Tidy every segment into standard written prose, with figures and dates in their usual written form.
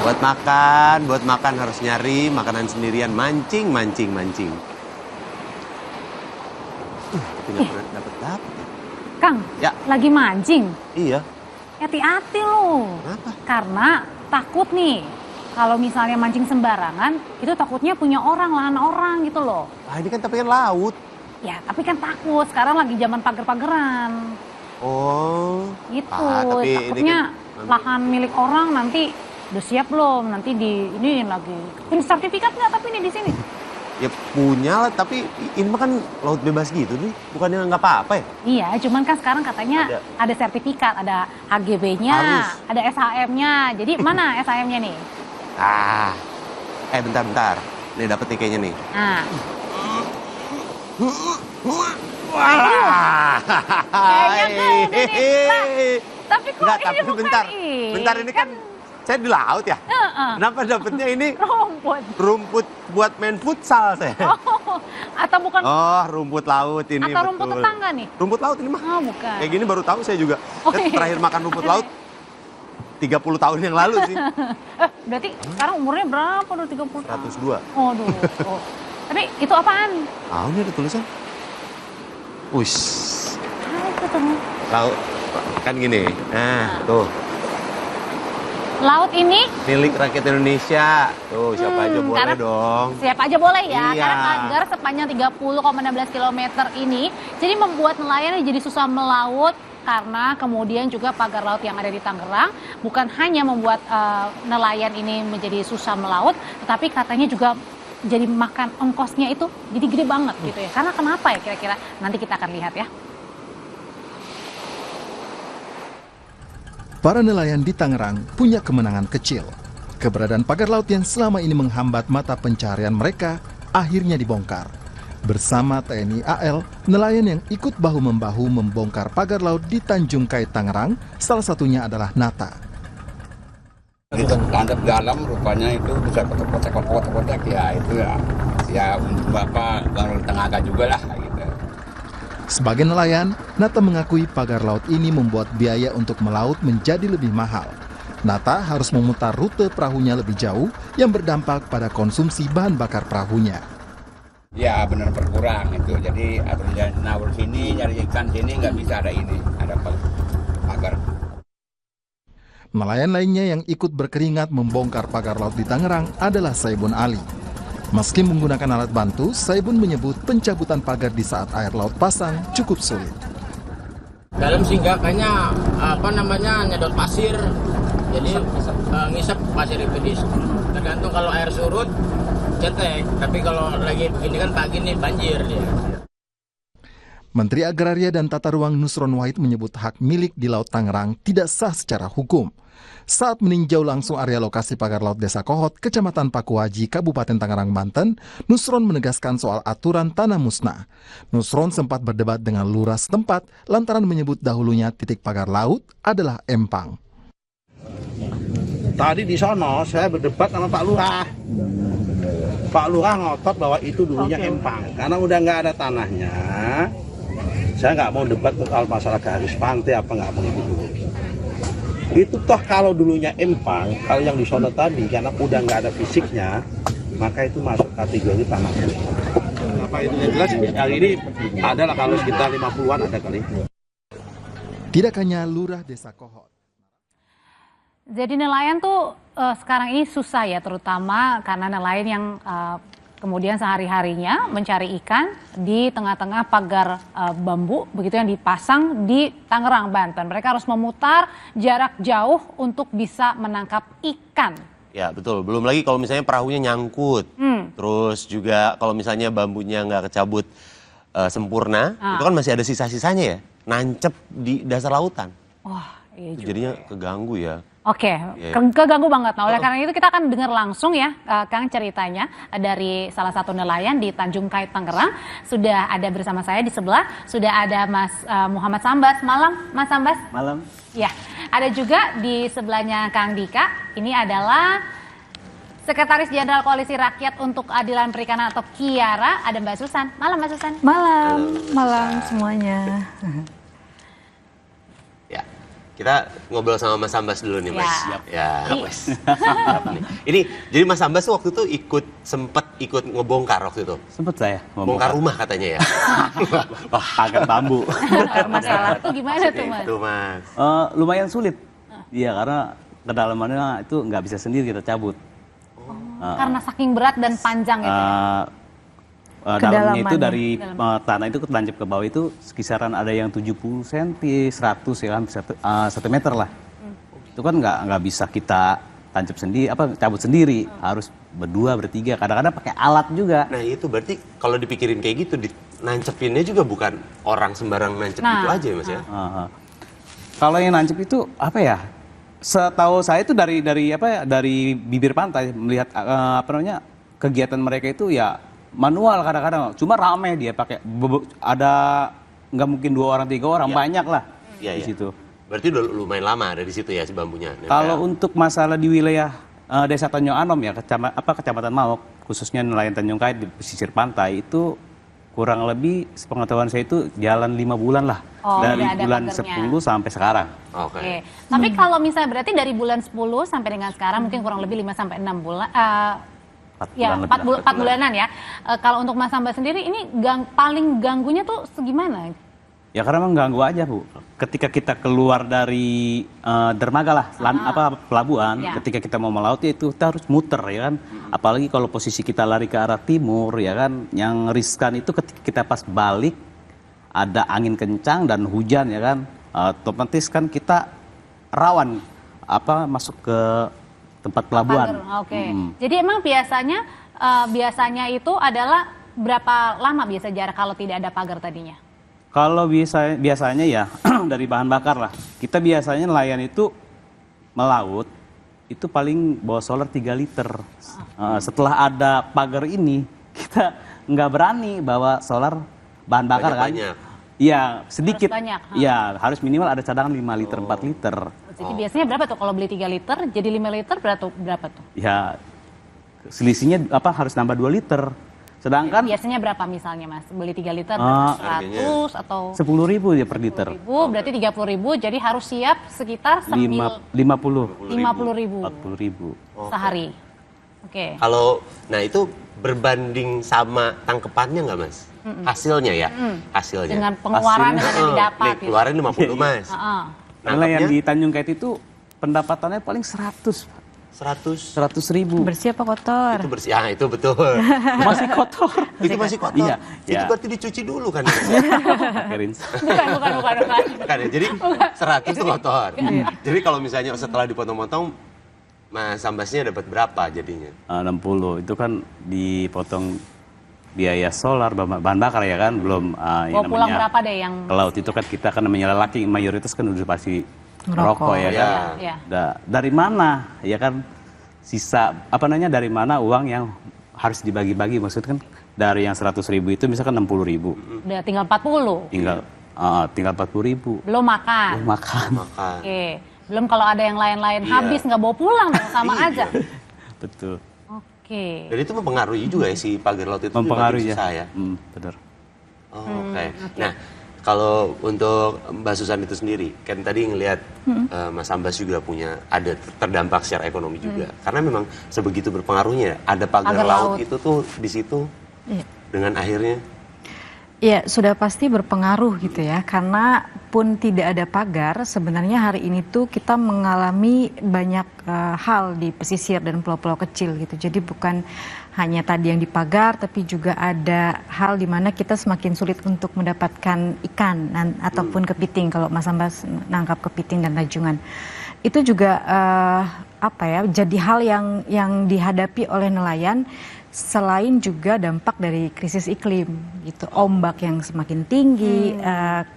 Buat makan harus nyari makanan sendirian, mancing. Tapi nggak pernah dapet ya. Kang, Ya. lagi mancing. Iya. Hati-hati loh. Kenapa? Karena takut nih. Kalau misalnya mancing sembarangan, itu takutnya punya orang, lahan orang gitu loh. Ah, ini kan tapi kan laut. Ya, tapi kan takut. Sekarang lagi zaman pagar-pageran. Oh. Gitu. Tapi Takutnya ini kan lahan milik orang nanti udah siap belum? Nanti ini lagi. Punya sertifikat nggak tapi ini di sini? ya punya lah, tapi ini mah kan laut bebas gitu nih. Bukannya nggak apa-apa ya? Iya, cuman kan sekarang katanya ada sertifikat, ada HGB-nya, Harus. ada SHM-nya. Jadi mana SHM-nya nih? Ah. Bentar. Nih dapet nih kayaknya nih. Nah, Wah. kayaknya tuh udah nih. Lah, tapi kok Enggak, ini tapi bukan bentar ini kan saya di laut ya. Heeh. Kenapa dapetnya ini Rumput. rumput buat main futsal saya? Oh, atau bukan Oh, rumput laut ini. atau rumput betul. tetangga nih? Rumput laut ini mah. Oh, bukan. Kayak gini baru tahu saya juga. Oh, Saya iya. terakhir makan rumput laut 30 tahun yang lalu sih. Berarti sekarang umurnya berapa? Udah 30 tahun. 102. Oh, aduh. Oh. Tapi itu apaan? Ah, ini ada tulisan. Wih, Apa tuh? laut kan gini. Nah, tuh. Laut ini Milik rakyat Indonesia. Tuh, siapa aja boleh karena dong. siapa aja boleh ya, Iya. karena pagar sepanjang 30,16 km ini jadi membuat nelayan jadi susah melaut karena kemudian juga pagar laut yang ada di Tangerang bukan hanya membuat nelayan ini menjadi susah melaut, tetapi katanya juga jadi makan ongkosnya itu jadi gede banget gitu ya. Karena kenapa ya kira-kira? Nanti kita akan lihat ya. Para nelayan di Tangerang punya kemenangan kecil. Keberadaan pagar laut yang selama ini menghambat mata pencaharian mereka akhirnya dibongkar. Bersama TNI AL, nelayan yang ikut bahu-membahu membongkar pagar laut di Tanjung Kait Tangerang, salah satunya adalah Nata. Kita landap dalam rupanya itu bisa kotak-kotak ya itu ya untuk Bapak baru tenaga juga lah gitu. Sebagai nelayan, Nata mengakui pagar laut ini membuat biaya untuk melaut menjadi lebih mahal. Nata harus memutar rute perahunya lebih jauh yang berdampak pada konsumsi bahan bakar perahunya. Ya benar berkurang itu. Jadi harus nawar sini, nyari ikan sini nggak bisa ada ini, ada pagar. Nelayan lainnya yang ikut berkeringat membongkar pagar laut di Tangerang adalah Saibun Ali. Meski menggunakan alat bantu, Saibun menyebut pencabutan pagar di saat air laut pasang cukup sulit. Dalam singgakannya nyedot pasir, jadi ngisep pasir itu di. Tergantung kalau air surut cetek, tapi kalau lagi begini kan pagi nih banjir dia. Menteri Agraria dan Tata Ruang Nusron Wahid menyebut hak milik di Laut Tangerang tidak sah secara hukum. Saat meninjau langsung area lokasi pagar laut Desa Kohot, Kecamatan Pakuhaji, Kabupaten Tangerang, Banten, Nusron menegaskan soal aturan tanah musnah. Nusron sempat berdebat dengan lurah setempat lantaran menyebut dahulunya titik pagar laut adalah empang. Tadi di sono saya berdebat sama Pak Lurah. Pak Lurah ngotot bahwa itu dulunya empang. Karena udah nggak ada tanahnya, saya nggak mau debat soal masalah garis pantai apa nggak mau itu dulu. Itu toh kalau dulunya empang, kalau yang di sono tadi karena udah nggak ada fisiknya, maka itu masuk kategori tanah musnah. Apa itu yang jelas hari ini adalah kalau sekitar 50-an ada kali. Tidak hanya lurah Desa Kohot. Jadi nelayan tuh sekarang ini susah ya, terutama karena nelayan yang kemudian sehari-harinya mencari ikan di tengah-tengah pagar bambu begitu yang dipasang di Tangerang, Banten. Mereka harus memutar jarak jauh untuk bisa menangkap ikan. Ya betul, belum lagi kalau misalnya perahunya nyangkut. Terus juga kalau misalnya bambunya nggak kecabut sempurna, itu kan masih ada sisa-sisanya ya, nancep di dasar lautan. Wah, iya juga. Jadinya keganggu ya. Oke, keganggu banget. Nah, oleh karena itu kita akan dengar langsung ya, Kang, ceritanya dari salah satu nelayan di Tanjung Kait Tangerang. Sudah ada bersama saya di sebelah, sudah ada Mas Muhammad Sambas. Malam, Mas Sambas. Malam. Ya, ada juga di sebelahnya Kang Dika. Ini adalah Sekretaris Jenderal Koalisi Rakyat untuk Keadilan Perikanan atau Kiara. Ada Mbak Susan. Malam, Mbak Susan. Malam semuanya. Kita ngobrol sama Mas Ambas dulu nih, Mas. Ya. Ya, Mas. Siap nih. Ini, jadi Mas Ambas tuh waktu itu sempet ikut ngebongkar waktu itu. Sempet saya Bongkar rumah katanya ya. Wah, pagar bambu. Masalah itu gimana tuh, Mas? Itu, Mas. Lumayan sulit. Iya, karena kedalamannya itu nggak bisa sendiri kita cabut. Karena saking berat dan panjang itu. Dalamnya itu dari Kedalaman. tanah itu tancap ke bawah itu kisaran ada yang 70 cm, 100 ya kan, 1 meter lah. Itu kan nggak bisa kita tancap sendiri, cabut sendiri, harus berdua, bertiga, kadang-kadang pakai alat juga. Nah itu berarti kalau dipikirin kayak gitu, nancepinnya juga bukan orang sembarang nancep gitu aja ya, Mas ya? Kalau yang nancep itu apa ya? Setahu saya itu dari bibir pantai melihat kegiatan mereka itu ya manual kadang-kadang, cuma rame dia pakai ada nggak mungkin 2 orang 3 orang, banyak lah di situ. Berarti udah lumayan lama ada di situ ya si bambunya. Kalau untuk masalah di wilayah Desa Tanjung Anom ya, Kecamatan Maok, khususnya nelayan Tanjung Kait di pesisir pantai itu kurang lebih sepengetahuan saya itu jalan 5 bulan lah. Dari bulan pagernya. 10 sampai sekarang. Oke. Tapi kalau misalnya berarti dari bulan 10 sampai dengan sekarang mungkin kurang lebih 5 sampai 6 bulan. 4 bulanan ya. Kalau untuk Mas Ambas sendiri ini paling ganggunya tuh segimana? Ya karena mengganggu aja Bu. Ketika kita keluar dari dermaga lah, pelabuhan, ketika kita mau melaut ya itu kita harus muter ya kan. Apalagi kalau posisi kita lari ke arah timur ya kan, yang riskan itu ketika kita pas balik ada angin kencang dan hujan ya kan, otomatis kan kita rawan masuk ke tempat pelabuhan. Oke. Jadi emang biasanya itu adalah berapa lama biasa jarak kalau tidak ada pagar tadinya? Kalau biasanya ya dari bahan bakar lah. Kita biasanya nelayan itu melaut itu paling bawa solar 3 liter. Setelah ada pagar ini kita nggak berani bawa solar bahan bakar kan? Iya, sedikit. Iya, harus minimal ada cadangan 5 liter, 4 liter. Jadi biasanya berapa tuh kalau beli 3 liter jadi 5 liter berapa tuh? Ya, selisihnya harus nambah 2 liter. Sedangkan biasanya berapa misalnya Mas? Beli 3 liter 100 atau 10.000 ya per liter. 10.000 berarti 30.000, jadi harus siap sekitar 50.000. 40.000 sehari. Oke. Kalau itu berbanding sama tangkepannya nggak Mas? Hasilnya ya, hasilnya. Dengan pengeluaran yang didapat. Nih, keluarin 50 Mas. Nelayan di Tanjung Kait itu pendapatannya paling 100.000. Bersih apa kotor? Itu bersih, itu betul. Masih kotor. Itu masih kotor. Iya. Itu berarti dicuci dulu kan? Bukan ya, jadi 100 itu kotor. Jadi kalau misalnya setelah dipotong-potong, Mas Ambasnya dapat berapa jadinya? 60, itu kan dipotong biaya solar, bahan bakar ya kan, belum yang pulang namanya berapa deh yang ke laut itu kan kita kan namanya lelaki mayoritas kan udah pasti rokok ya kan. Ya. Dari mana ya kan sisa dari mana uang yang harus dibagi-bagi, maksudnya kan dari yang 100.000 itu misalkan 60.000. Udah tinggal 40. Tinggal 40.000. Belum makan. Oke. Belum kalau ada yang lain-lain habis nggak bawa pulang sama aja. Betul. Oke. Dan itu mempengaruhi juga ya si pagar laut itu. Mempengaruhi ya. Benar. Oke. Nah, kalau untuk Mbak Susan itu sendiri, kan tadi ngelihat Mas Ambas juga ada terdampak secara ekonomi juga. Karena memang sebegitu berpengaruhnya ada pagar laut itu tuh di situ dengan akhirnya. Ya, sudah pasti berpengaruh gitu ya, karena pun tidak ada pagar, sebenarnya hari ini tuh kita mengalami banyak hal di pesisir dan pulau-pulau kecil gitu. Jadi bukan hanya tadi yang dipagar, tapi juga ada hal di mana kita semakin sulit untuk mendapatkan ikan ataupun kepiting kalau Mas Ambas nangkap kepiting dan rajungan. Itu juga jadi hal yang dihadapi oleh nelayan. Selain juga dampak dari krisis iklim gitu, ombak yang semakin tinggi,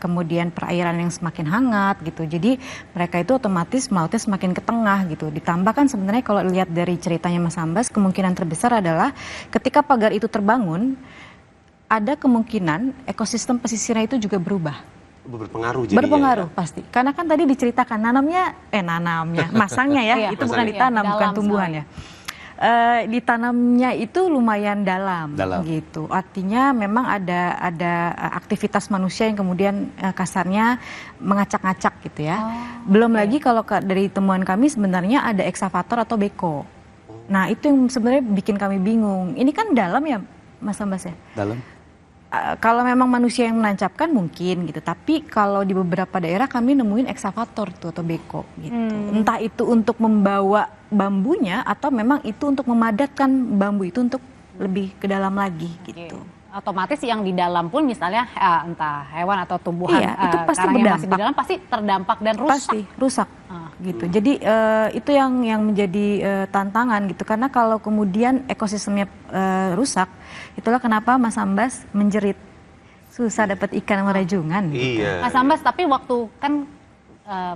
kemudian perairan yang semakin hangat gitu. Jadi mereka itu otomatis melautnya semakin ke tengah gitu. Ditambah kan sebenarnya kalau lihat dari ceritanya Mas Ambas, kemungkinan terbesar adalah ketika pagar itu terbangun, ada kemungkinan ekosistem pesisirnya itu juga berubah. Berpengaruh jadinya. Berpengaruh pasti. Karena kan tadi diceritakan masangnya ya, itu bukan ditanam, bukan tumbuhan ya. ditanamnya itu lumayan dalam, gitu. Artinya memang ada aktivitas manusia yang kemudian kasarnya mengacak-ngacak gitu ya. Belum lagi kalau dari temuan kami sebenarnya ada eksavator atau beko. Nah itu yang sebenarnya bikin kami bingung. Ini kan dalam ya Mas Ambas ya? Dalam. Kalau memang manusia yang menancapkan mungkin gitu, tapi kalau di beberapa daerah kami nemuin eksavator tuh atau beko gitu. Entah itu untuk membawa bambunya atau memang itu untuk memadatkan bambu itu untuk lebih ke dalam lagi gitu. Otomatis yang di dalam pun misalnya entah hewan atau tumbuhan itu pasti karang yang berdampak. masih di dalam pasti terdampak dan rusak. Pasti rusak gitu. Jadi itu yang menjadi tantangan gitu, karena kalau kemudian ekosistemnya rusak, itulah kenapa Mas Ambas menjerit susah dapat ikan sama rajungan. Gitu. Iya. Mas Ambas, tapi waktu kan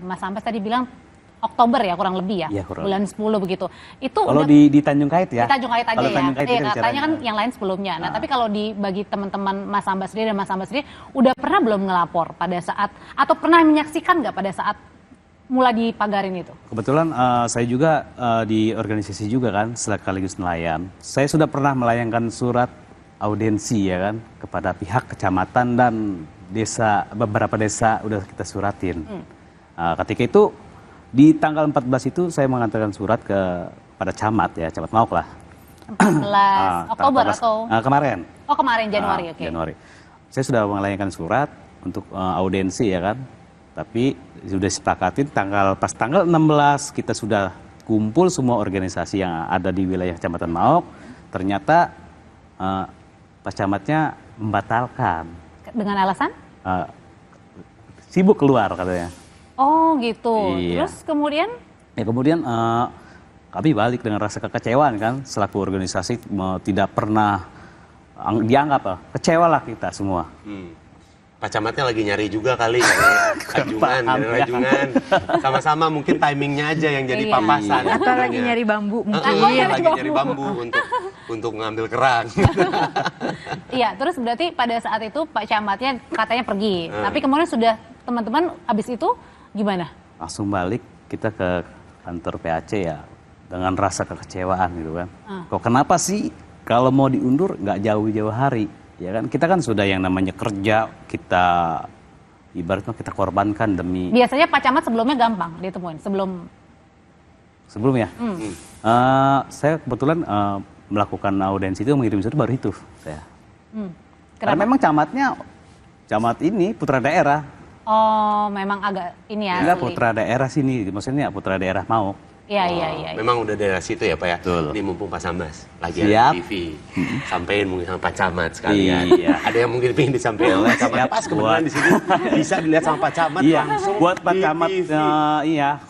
Mas Ambas tadi bilang Oktober ya kurang lebih ya, bulan 10 begitu. Itu kalau di Tanjung Kait ya. Di Tanjung Kait aja ya. Katanya kan yang lain sebelumnya. Nah, tapi kalau bagi teman-teman Mas Ambas sendiri dan Mas Ambas sendiri udah pernah belum ngelapor pada saat atau pernah menyaksikan nggak pada saat mulai dipagarin itu? Kebetulan saya juga di organisasi juga kan, sekaligus nelayan. Saya sudah pernah melayangkan surat audiensi ya kan kepada pihak kecamatan dan desa, beberapa desa udah kita suratin. Ketika itu di tanggal 14 itu saya mengantarkan surat kepada camat ya, Camat Maok lah. 14 Oktober atau? Kemarin. Oh kemarin Januari, oke. Januari. Saya sudah melayangkan surat untuk audiensi ya kan. Tapi sudah sepakatin pas tanggal 16 kita sudah kumpul semua organisasi yang ada di wilayah Kecamatan Maok. Ternyata Pak Camatnya membatalkan. Dengan alasan? Sibuk keluar katanya. Oh gitu. Iya. Terus kemudian? Ya kemudian kami balik dengan rasa kekecewaan kan, selaku organisasi tidak pernah dianggap kecewa lah kita semua. Pak Camatnya lagi nyari juga kali, rajungan. Sama-sama mungkin timingnya aja yang jadi papasan. Atau lagi nyari bambu mungkin. Lagi nyari bambu untuk ngambil kerang. Iya, terus berarti pada saat itu Pak Camatnya katanya pergi. Tapi kemudian sudah teman-teman habis itu gimana? Langsung balik kita ke kantor PAC ya dengan rasa kekecewaan gitu kan. Kok kenapa sih kalau mau diundur nggak jauh-jauh hari? Ya kan kita kan sudah yang namanya kerja, kita ibaratnya kita korbankan demi. Biasanya Pak Camat sebelumnya gampang ditemuin sebelumnya. Saya kebetulan melakukan audiensi itu mengirim surat baru itu saya. Karena memang camat ini putra daerah. Oh, memang agak ini ya. Enggak putra daerah sini, maksudnya putra daerah Maok. Iya. Memang udah daerah situ ya Pak ya. Betul. Ini mumpung Pak Sambas lagi ada TV, sampein mungkin sama Pak Camat sekalian. Iya. Ada yang mungkin pengen disampaikan oleh Camat. Pas kebetulan di sini bisa dilihat sama Pak Camat langsung. Buat Pak Camat,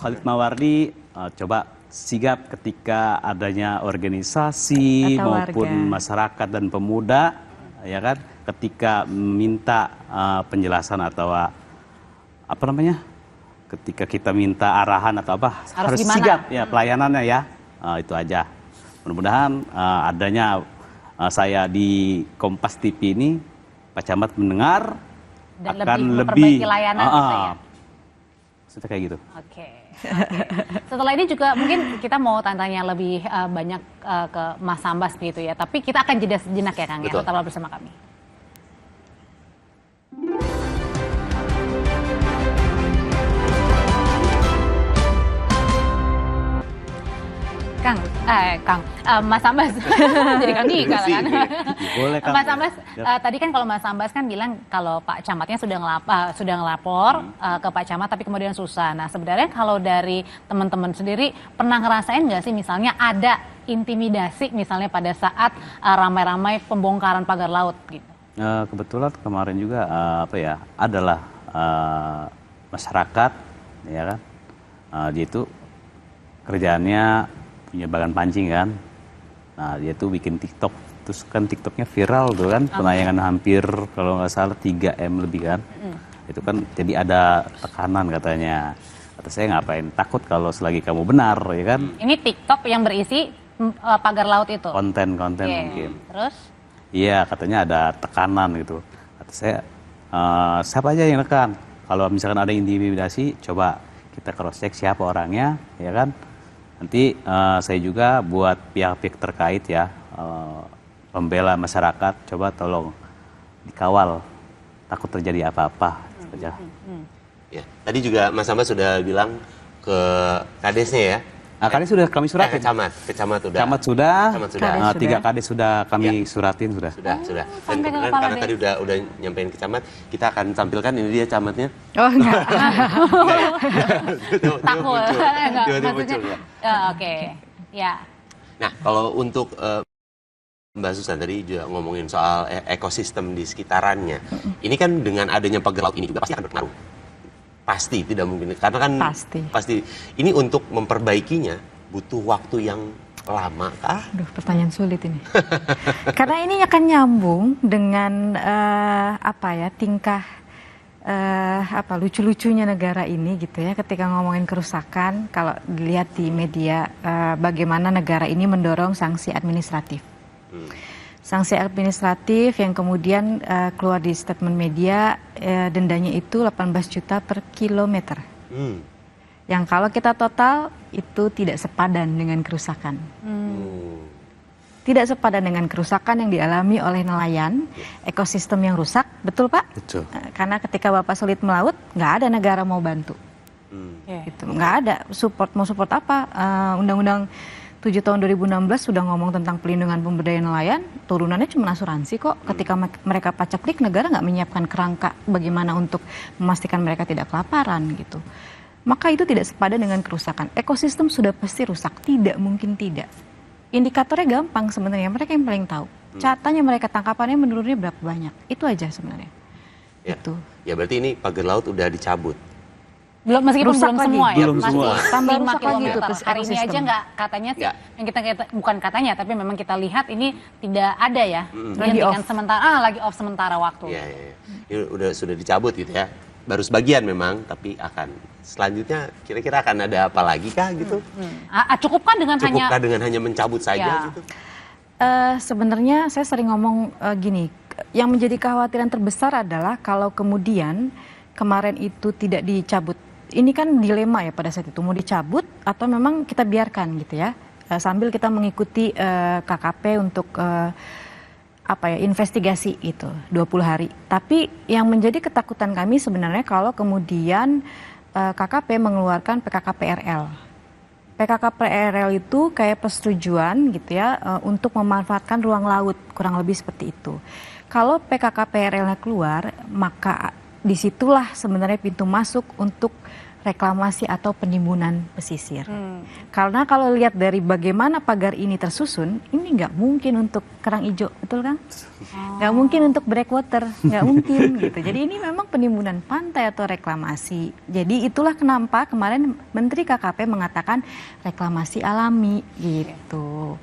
Khalid Mawardi, coba sigap ketika adanya organisasi atau maupun masyarakat dan pemuda, ya kan, ketika minta penjelasan atau ketika kita minta arahan atau harus sigap ya pelayanannya ya. Itu aja. Mudah-mudahan adanya saya di Kompas TV ini Pak Camat mendengar dan akan lebih layanan gitu ya. Sudah kayak gitu. Oke. Setelah ini juga mungkin kita mau tanya lebih banyak ke Mas Sambas gitu ya. Tapi kita akan jeda sejenak ya Kang ya. Tetaplah bersama kami. Mas Sambas, jadi Kang Dika kan. Boleh, Kang. Mas Sambas, tadi kan kalau Mas Sambas kan bilang kalau Pak Camatnya sudah ngelapor ke Pak Camat, tapi kemudian susah. Nah sebenarnya kalau dari teman-teman sendiri pernah ngerasain nggak sih misalnya ada intimidasi misalnya pada saat ramai-ramai pembongkaran pagar laut gitu? Kebetulan kemarin juga adalah masyarakat, ya kan, dia itu kerjaannya punya bagan pancing kan. Nah dia tuh bikin TikTok, terus kan TikToknya viral tuh kan, penayangan hampir kalau nggak salah 3M lebih kan. Itu kan jadi ada tekanan katanya. Kata saya ngapain takut kalau selagi kamu benar ya kan. Ini TikTok yang berisi pagar laut itu? Konten-konten mungkin. Terus? Iya katanya ada tekanan gitu. Kata saya siapa aja yang nekan? Kalau misalkan ada intimidasi coba kita cross check siapa orangnya ya kan. Nanti saya juga buat pihak-pihak terkait ya, pembela masyarakat, coba tolong dikawal, takut terjadi apa-apa saja. Ya, tadi juga Mas Sambas sudah bilang ke kadesnya ya. Kades sudah kami suratin. Kecamat sudah. Camat sudah. Camat sudah. 3 kades sudah kami suratin sudah. Sudah. Dan sampai ke kebetulan kepala karena tadi udah nyampein ke camat, kita akan tampilkan ini dia camatnya. Oh enggak. Takut. Tiba-tiba muncul. Oke. Ya. Nah, kalau untuk Mbak Susan tadi juga ngomongin soal ekosistem di sekitarannya. Ini kan dengan adanya pagar laut ini juga pasti akan berpengaruh. Pasti, tidak mungkin. Karena kan pasti. Ini untuk memperbaikinya butuh waktu yang lama kah? Aduh, pertanyaan sulit ini. Karena ini akan nyambung dengan tingkah lucu-lucunya negara ini gitu ya. Ketika ngomongin kerusakan, kalau dilihat di media bagaimana negara ini mendorong sanksi administratif. Sanksi administratif yang kemudian keluar di statement media, dendanya itu 18 juta per kilometer. Yang kalau kita total itu tidak sepadan dengan kerusakan. Tidak sepadan dengan kerusakan yang dialami oleh nelayan, ekosistem yang rusak, betul Pak? Betul. Karena ketika Bapak sulit melaut, nggak ada negara mau bantu. Gitu. Nggak ada mau support apa? Undang-undang 7 tahun 2016 sudah ngomong tentang pelindungan pemberdayaan nelayan, turunannya cuma asuransi kok. Ketika mereka paceklik, negara nggak menyiapkan kerangka bagaimana untuk memastikan mereka tidak kelaparan gitu. Maka itu tidak sepadan dengan kerusakan. Ekosistem sudah pasti rusak, tidak mungkin tidak. Indikatornya gampang sebenarnya, mereka yang paling tahu. Catanya mereka tangkapannya menurunnya berapa banyak, itu aja sebenarnya. Ya. Itu. Ya berarti ini pagar laut udah dicabut. Belum, meskipun Rusak belum lagi. semua ya, Belum semua. Tambah 5 rusak lagi kilometer. tuh Hari ini aja ekosistem. nggak katanya, Ya. yang kita bukan katanya, tapi memang kita lihat ini tidak ada ya, Lagi dihentikan off. sementara, lagi off sementara waktu. Ya. Ini sudah dicabut gitu ya. Baru sebagian memang, tapi akan selanjutnya kira-kira akan ada apa lagi kah gitu? Cukupkah dengan Cukupkah dengan hanya mencabut saja Ya. gitu? Sebenarnya saya sering ngomong gini, yang menjadi kekhawatiran terbesar adalah kalau kemudian kemarin itu tidak dicabut. Ini kan dilema ya pada saat itu, mau dicabut atau memang kita biarkan gitu ya, sambil kita mengikuti KKP untuk investigasi itu 20 hari. Tapi yang menjadi ketakutan kami sebenarnya kalau kemudian KKP mengeluarkan PKKPRL. PKKPRL itu kayak persetujuan gitu ya untuk memanfaatkan ruang laut, kurang lebih seperti itu. Kalau PKKPRL-nya keluar, maka disitulah sebenarnya pintu masuk untuk reklamasi atau penimbunan pesisir. Karena kalau lihat dari bagaimana pagar ini tersusun, ini nggak mungkin untuk kerang hijau, betul kan? Nggak mungkin untuk breakwater, nggak mungkin gitu. Jadi ini memang penimbunan pantai atau reklamasi. Jadi itulah kenapa kemarin Menteri KKP mengatakan reklamasi alami gitu.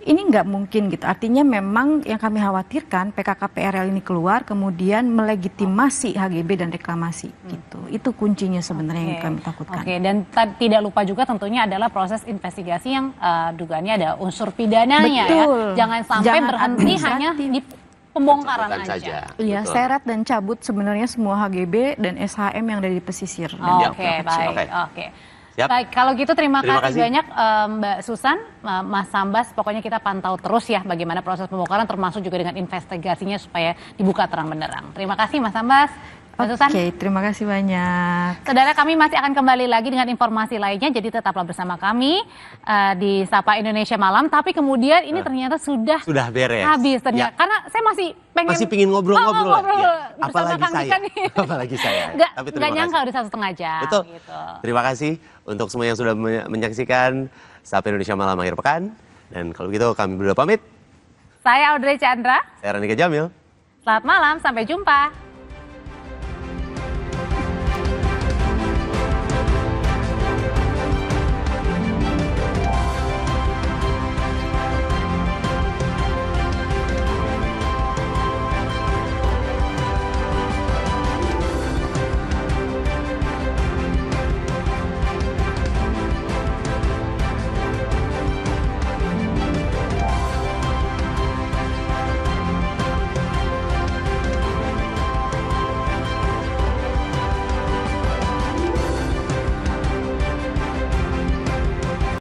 Ini nggak mungkin gitu. Artinya memang yang kami khawatirkan PKKPRL ini keluar kemudian melegitimasi HGB dan reklamasi gitu. Itu kuncinya sebenarnya yang kami takutkan. Oke, dan tidak lupa juga tentunya adalah proses investigasi yang dugaannya ada unsur pidananya. Betul. Ya. Jangan sampai berhenti hanya di pembongkaran aja. Iya, Betul. seret dan cabut sebenarnya semua HGB dan SHM yang ada di pesisir. Oke, baik. Oke. Siap. Baik, kalau gitu terima kasih kasih. banyak Mbak Susan, Mas Sambas. Pokoknya kita pantau terus ya bagaimana proses pembongkaran termasuk juga dengan investigasinya supaya dibuka terang benderang. Terima kasih Mas Sambas. Mbak Susan. Oke, terima kasih banyak. Saudara, kami masih akan kembali lagi dengan informasi lainnya, jadi tetaplah bersama kami di Sapa Indonesia Malam. Tapi kemudian ini ternyata sudah beres. habis ternyata. Ya. Karena saya masih pingin ngobrol-ngobrol. Ya. Apalagi Kang saya. Dika nih. Apalagi saya. Nggak terima nyangka kasih. udah 1,5 jam. Betul. Gitu. Terima kasih untuk semua yang sudah menyaksikan Sapa Indonesia Malam akhir pekan. Dan kalau begitu kami berdua pamit. Saya Audrey Chandra. Saya Ranika Jamil. Selamat malam, sampai jumpa.